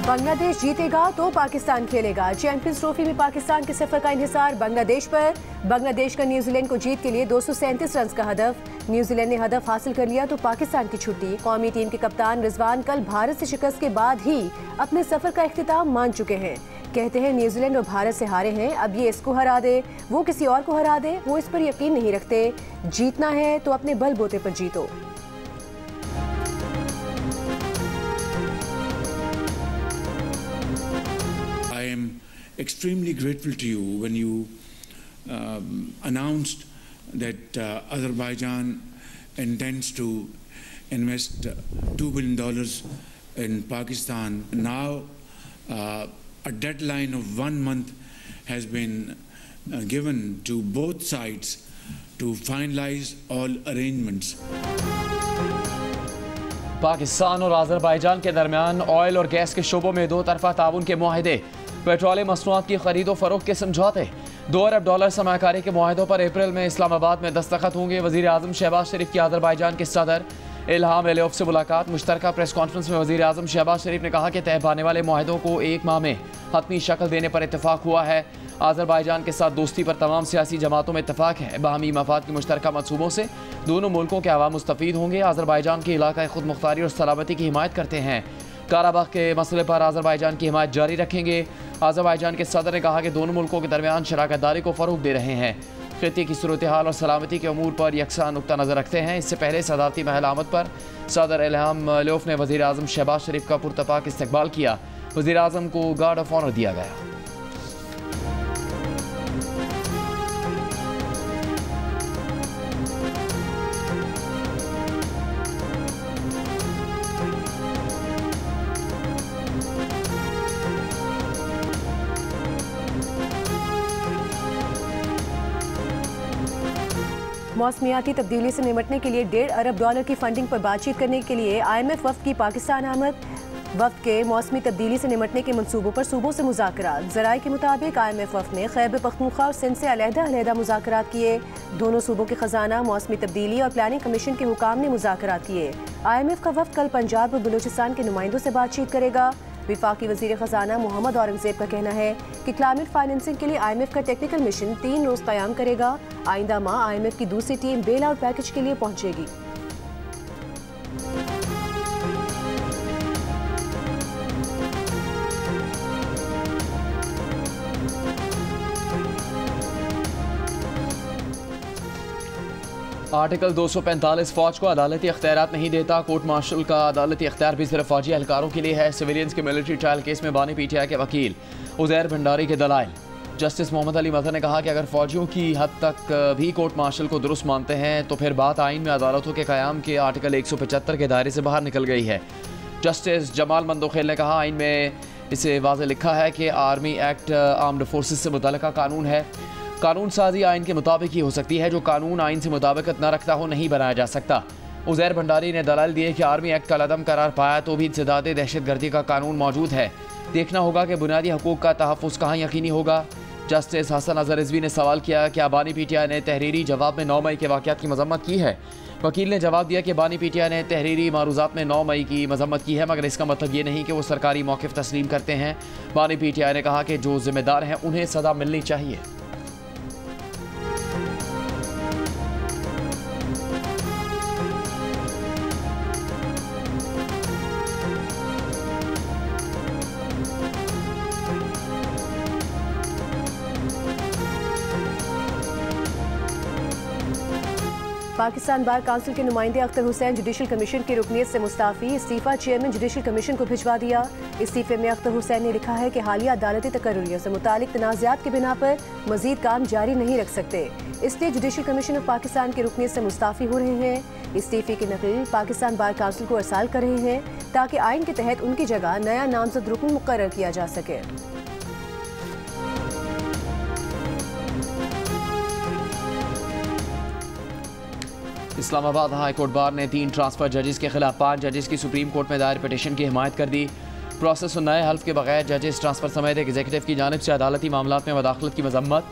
बांग्लादेश जीतेगा तो पाकिस्तान खेलेगा। चैंपियंस ट्रॉफी में पाकिस्तान के सफर का इंहिसार बांग्लादेश पर। बांग्लादेश का न्यूजीलैंड को जीत के लिए 237 रन का हदफ। न्यूजीलैंड ने हदफ हासिल कर लिया तो पाकिस्तान की छुट्टी। कौमी टीम के कप्तान रिजवान कल भारत से शिकस्त के बाद ही अपने सफर का इख्तिताम मान चुके हैं। कहते हैं न्यूजीलैंड और भारत से हारे हैं, अब ये इसको हरा दे, वो किसी और को हरा दे, वो इस पर यकीन नहीं रखते। जीतना है तो अपने बलबूते पर जीतो। I am extremely grateful to you when you announced that Azerbaijan intends to invest $2 billion in Pakistan. Now a deadline of 1 month has been given to both sides to finalize all arrangements. Pakistan और Azerbaijan के दरमियान oil और gas के शोबों में दो तरफा ताउन के मुआहदे, पेट्रोलियम मसनूआत की खरीदो फरोख्त के समझौते, $2 अरब सरमाकारी के मुआहदों पर अप्रैल में इस्लामाबाद में दस्तखत होंगे। वज़ीर आज़म शहबाज शरीफ की आज़रबाईजान के सदर इल्हाम अलियोव से मुलाकात। मुश्तरका प्रेस कॉन्फ्रेंस में वज़ीर आज़म शहबाज शरीफ ने कहा कि तय पाने वाले मुआहदों को 1 माह में हतमी शक्ल देने पर इतफाक़ हुआ है। आज़रबाईजान के साथ दोस्ती पर तमाम सियासी जमातों में इतफाक़ है। बाहमी मफाद के मुश्तरका मनसूबों से दोनों मुल्कों के अवाम मुस्तफ़ीद होंगे। आज़रबाईजान के इलाक़ाई खुद मुख्तारी और सलामती की हिमायत करते हैं। काराबाग के मसले पर आज़रबाईजान की हिमायत जारी रखेंगे। आज़रबाईजान के सदर ने कहा कि दोनों मुल्कों के दरमियान शराकत दारी को फ़रोग़ दे रहे हैं। खित्ते की सूरत हाल और सलामती के अमूर पर यकसा नुक्ता नज़र रखते हैं। इससे पहले सदारती महल आमद पर सदर इल्हाम अलियोव ने वज़ीर आज़म शहबाज शरीफ का पुरतपाक इस्तकबाल किया। वज़ीर आज़म को गार्ड ऑफ ऑनर दिया गया। मौसमियाती तब्दीली से निपटने के लिए $1.5 अरब की फंडिंग पर बातचीत करने के लिए IMF वफ्द की पाकिस्तान आमद। वफ्द के मौसमी तब्दीली से निपटने के मंसूबों पर सूबों से मुज़ाकरात। ज़राए के मुताबिक IMF वफ्द ने खैबर पख्तूनख्वा और सिंध से अलहदा मुज़ाकरात किए। दोनों सूबों के ख़जाना, मौसमी तब्दीली और प्लानिंग कमीशन के हुकाम ने मुज़ाकरात किए। IMF का वफ्द कल पंजाब और बलूचिस्तान के नुमाइंदों से बातचीत करेगा। विफाकी वज़ीर ख़जाना मोहम्मद औरंगज़ेब का कहना है कि क्लाइमेट फाइनेंसिंग के लिए IMF का टेक्निकल मिशन 3 रोज़ क़याम करेगा। आइंदा माह IMF की दूसरी टीम बेल आउट पैकेज के लिए पहुंचेगी। आर्टिकल 245 फौज को अदालती अख्तियारात नहीं देता। कोर्ट मार्शल का अदालती अख्तियार भी सिर्फ फौजी एहलकारों के लिए है। सिविलियंस के मिलिट्री ट्रायल केस में बानी PTI के वकील उज़ैर भंडारी के दलाइल। जस्टिस मोहम्मद अली मज़हर ने कहा कि अगर फौजियों की हद तक भी कोर्ट मार्शल को दुरुस्त मानते हैं तो फिर बात आइन में अदालतों के क़याम के आर्टिकल 175 के दायरे से बाहर निकल गई है। जस्टिस जमाल मंदोखेल ने कहा आइन में इसे वाज़ेह लिखा है कि आर्मी एक्ट आर्म्ड फोर्सेस से मुतल्लिका कानून है। कानून साजी आइन के मुताबिक ही हो सकती है। जो कानून आइन से मुताबिकत न रखता हो नहीं बनाया जा सकता। उज़ैर भंडारी ने दलाल दिए कि आर्मी एक्ट का लदम करार पाया तो भी इंसदाद दहशतगर्दी का कानून मौजूद है। देखना होगा कि बुनियादी हकूक़ का तहफ़्फ़ुज़ कहाँ यकीनी होगा। जस्टिस हसन अज़हर रिज़वी ने सवाल किया कि बानी PTI ने तहरीरी जवाब में 9 मई के वाक़यात की मज़म्मत की है। वकील ने जवाब दिया कि बानी PTI ने तहरीरी मारूज़ात में 9 मई की मज़म्मत की है, मगर इसका मतलब ये नहीं कि वो सरकारी मौक़िफ़ तस्लीम करते हैं। बानी PTI ने कहा कि जो ज़िम्मेदार हैं उन्हें सज़ा मिलनी चाहिए। पाकिस्तान बार काउंसिल के नुमाइंदे अख्तर हुसैन जुडिशल कमीशन की रुकनीत से मुस्ताफ़ी। इस्तीफ़ा चेयरमैन जुडिशल कमीशन को भिजवा दिया। इस्तीफ़े में अख्तर हुसैन ने लिखा है कि हालिया अदालती तकर्रियों से मुतालिक तनाज़ात के बिना पर मज़ीद काम जारी नहीं रख सकते, इसलिए जुडिशल कमीशन ऑफ पाकिस्तान की रुकनीत से मुस्ताफ़ी हो रहे हैं। इस्तीफ़े की नकल पाकिस्तान बार काउंसिल को अरसाल कर रहे हैं ताकि आइन के तहत उनकी जगह नया नामज़द रुकन मुकर्रर किया जा सके। इस्लामाबाद हाई कोर्ट बार ने 3 ट्रांसफ़र जजेस के खिलाफ 5 जजेस की सुप्रीम कोर्ट में दायर पिटीशन की हिमायत कर दी। प्रोसेस और नए हल्फ के बगैर जजेस ट्रांसफ़र समेत एग्जीक्यूटिव की जानिब से अदालती मामलात में मदाखलत की मजम्मत।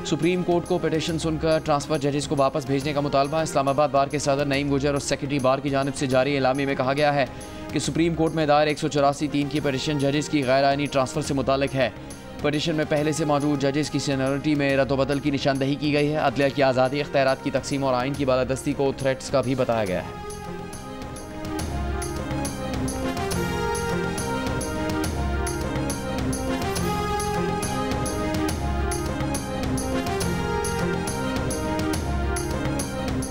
सुप्रीम कोर्ट को पिटीशन सुनकर ट्रांसफ़र जजेस को वापस भेजने का मुतालबा। इस्लामाबाद बार के सदर नईम गुजर और सेक्रेटरी बार की जानिब से जारी एलामी में कहा गया है कि सुप्रीम कोर्ट में दायर 184(3) की पटिशन जजेस की गैर आइनी ट्रांसफ़र से मुतालिक है। पटिशन में पहले से मौजूद जजेस की सीनियरिटी में रद्द-ओ-बदल की निशानदही की गई है। अदलिया की आज़ादी, इख्तियारात की तकसीम और आइन की बालादस्ती को थ्रेट्स का भी बताया गया है।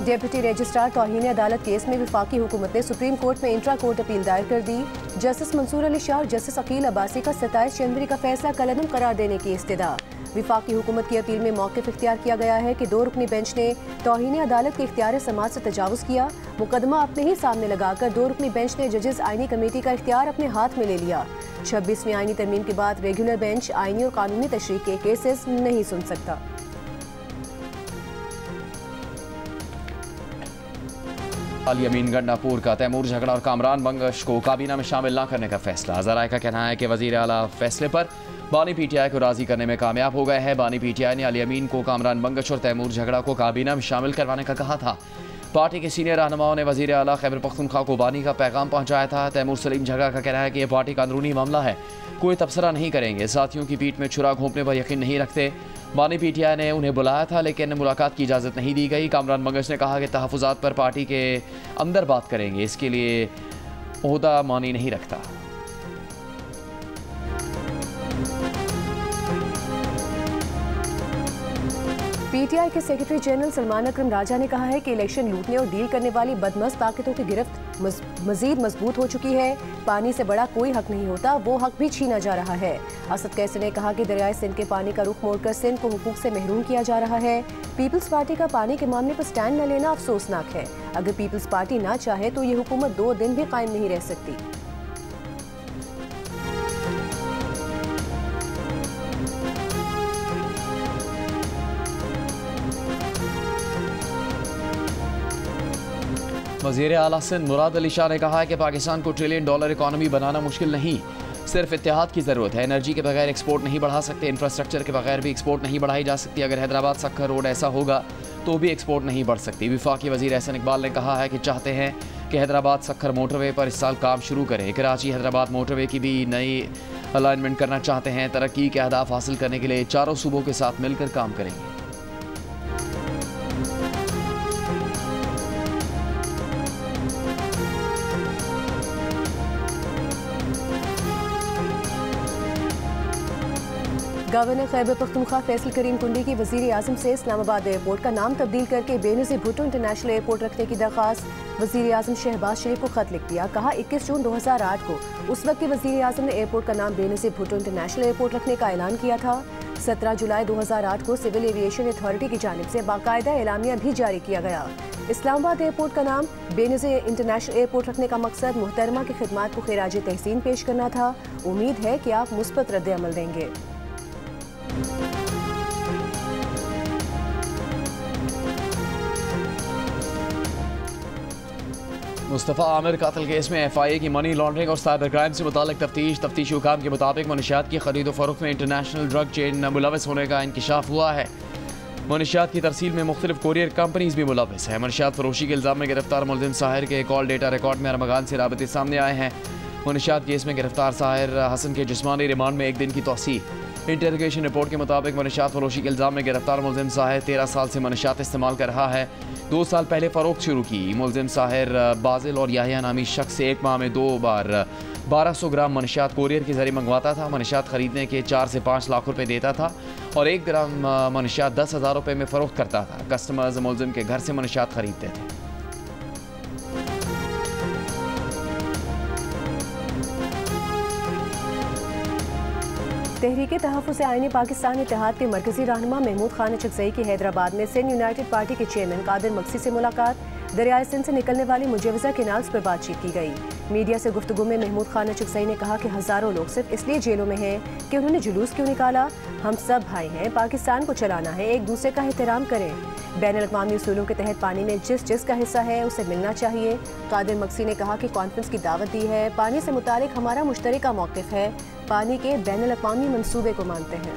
डेप्यूटी रजिस्ट्रार तौहीन अदालत केस में वफाकी हुकूमत ने सुप्रीम कोर्ट में इंट्रा कोर्ट अपील दायर कर दी। जस्टिस मंसूर अली शाह और जस्टिस अकील अब्बासी का 27 जनवरी का फैसला कलअदम करार देने की इस्तदा। वफाकी हुकूमत की अपील में मौक़िफ़ इख्तियार किया गया है कि 2 रुकनी बेंच ने तौहीन अदालत के इख्तियार समाअत से तजावुज़ किया। मुकदमा अपने ही सामने लगाकर 2 रुकनी बेंच ने जजेस आइनी कमेटी का इख्तियार अपने हाथ में ले लिया। 26वीं आइनी तरमीम के बाद रेगुलर बेंच आइनी और कानूनी तशरीह के केसेस नहीं सुन सकता। अमीन गंडापुर का तैमूर झगड़ा और कामरान बंगश को काबीना में शामिल न करने का फैसला। ज़राए का कहना है कि वज़ीर आला फैसले पर बानी पीटीआई को राज़ी करने में कामयाब हो गए हैं। बानी पीटीआई ने अली अमीन को कामरान बंगश और तैमूर झगड़ा को काबीना में शामिल करवाने का कहा था। पार्टी के सीनियर रहनुमाओं ने वज़ीर आला खैबर पख्तूनख्वा को बानी का पैगाम पहुँचाया था। तैमूर सलीम झगड़ा का कहना है कि यह पार्टी का अंदरूनी मामला है, कोई तबसरा नहीं करेंगे। साथियों की पीठ में छुरा घोंपने पर यकीन नहीं रखते। बानी पीटीआई ने उन्हें बुलाया था लेकिन मुलाकात की इजाज़त नहीं दी गई। कामरान बंगश ने कहा कि तहफ़्फ़ुज़ात पर पार्टी के अंदर बात करेंगे, इसके लिए ओहदा मानी नहीं रखता। पीटीआई के सेक्रेटरी जनरल सलमान अकरम राजा ने कहा है कि इलेक्शन लूटने और डील करने वाली बदमस्त ताकतों की गिरफ्त मजीद मजबूत हो चुकी है। पानी से बड़ा कोई हक नहीं होता, वो हक भी छीना जा रहा है। असद कैसर ने कहा कि दरियाए सिंध के पानी का रुख मोड़कर सिंध को हुकूक से महरूम किया जा रहा है। पीपल्स पार्टी का पानी के मामले पर स्टैंड न लेना अफसोसनाक है। अगर पीपल्स पार्टी ना चाहे तो ये हुकूमत 2 दिन भी कायम नहीं रह सकती। वज़ीर आला सिंध मुराद अली शाह ने कहा है कि पाकिस्तान को $1 ट्रिलियन इकॉनमी बनाना मुश्किल नहीं, सिर्फ इत्तेहाद की ज़रूरत है। एनर्जी के बगैर एक्सपोर्ट नहीं बढ़ा सकते, इंफ्रास्ट्रक्चर के बगैर भी एक्सपोर्ट नहीं बढ़ाई जा सकती। अगर हैदराबाद सक्खर रोड ऐसा होगा तो भी एक्सपोर्ट नहीं बढ़ सकती। वफाकी वज़ीर एहसन इकबाल ने कहा है कि चाहते हैं कि हैदराबाद सक्खर मोटरवे पर इस साल काम शुरू करें। कराची हैदराबाद मोटरवे की भी नई अलाइनमेंट करना चाहते हैं। तरक्की के अहदाफ हासिल करने के लिए चारों सूबों के साथ मिलकर काम करेंगे। गवर्नर खैबर पख्तूनख्वा फैसल करीम कुंडी की वज़ीर आज़म से इस्लामाबाद एयरपोर्ट का नाम तब्दील करके बेनज़ीर भुट्टो इंटरनेशनल एयरपोर्ट रखने की दरख्वास्त। वज़ीर आज़म शहबाज शरीफ को खत लिख दिया। कहा 21 जून 2008 को उस वक्त के वज़ीर आज़म ने एयरपोर्ट का नाम बेनज़ीर भुट्टो इंटरनेशनल एयरपोर्ट रखने का ऐलान किया था। 17 जुलाई 2008 को सिविल एविएशन अथॉरिटी की जानिब से बाकायदा एलामिया भी जारी किया गया। इस्लामाबाद एयरपोर्ट का नाम बेनज़ीर इंटरनेशनल एयरपोर्ट रखने का मकसद मुहतरमा की खिदमात को खिराज तहसीन पेश करना था। उम्मीद है कि आप मुस्बत रद्द अमल देंगे। मुस्तफ़ा आमिर कातिल केस में FIA की मनी लॉन्ड्रिंग और साइबर क्राइम से मुतालिक तफ्तीशी हुकाम के मुताबिक मनशियात की खरीद फरोख्त में इंटरनेशनल ड्रग चेन मुलविस होने का इंकशाफ हुआ है। मनशियात की तरसील में मुख्तलिफ कोरियर कंपनीज भी मुलविस है। मनशियात फरोशी के इल्ज़ाम में गिरफ्तार मुलजिम साहिर के कॉल डेटा रिकॉर्ड में अरमगान से राबते सामने आए हैं। मनशियात केस में गिरफ्तार साहिर हसन के जिस्मानी रिमांड में 1 दिन की तौसीह। इंटरोगेशन रिपोर्ट के मुताबिक मनशियात फरोशी के इल्ज़ाम में गिरफ्तार मुलजिम साहिर 13 साल से मनशियात इस्तेमाल कर रहा है। 2 साल पहले फ़रोख्त शुरू की। मुलजिम साहिर बाजिल और याहिया नामी शख्स से 1 माह में 2 बार 1200 ग्राम मनशियात कोरियर के जरिए मंगवाता था। मनशियात खरीदने के 4 से 5 लाख रुपए देता था और 1 ग्राम मनशियात 10,000 रुपये में फ़रोख्त करता था। कस्टमर्स मुलजिम के घर से मनशियात खरीदते थे। तहरीक तहफ़्फ़ुज़ आईन पाकिस्तान इत्तेहाद के मरकजी रहनुमा महमूद खान अचकज़ई की हैदराबाद में सिंध यूनाइटेड पार्टी के चेयरमैन कादिर मक्सी से मुलाकात। दरियाए सिंध से निकलने वाली मुजवज़ा केनाल्स पर बातचीत की गई। मीडिया से गुफ्तगू में महमूद खान अचकज़ई ने कहा कि हज़ारों लोग सिर्फ इसलिए जेलों में हैं कि उन्होंने जुलूस क्यों निकाला। हम सब भाई हैं, पाकिस्तान को चलाना है, एक दूसरे का एहतराम करें। बैनुल-अक़वामी उसूलों के तहत पानी में जिसका हिस्सा है उसे मिलना चाहिए। कादिर मक्सी ने कहा कि कॉन्फ्रेंस की दावत दी है। पानी से मुतालिक हमारा मुश्तरका मौक़िफ़ है, पानी के बैनुल-अक़वामी मंसूबे को मानते हैं।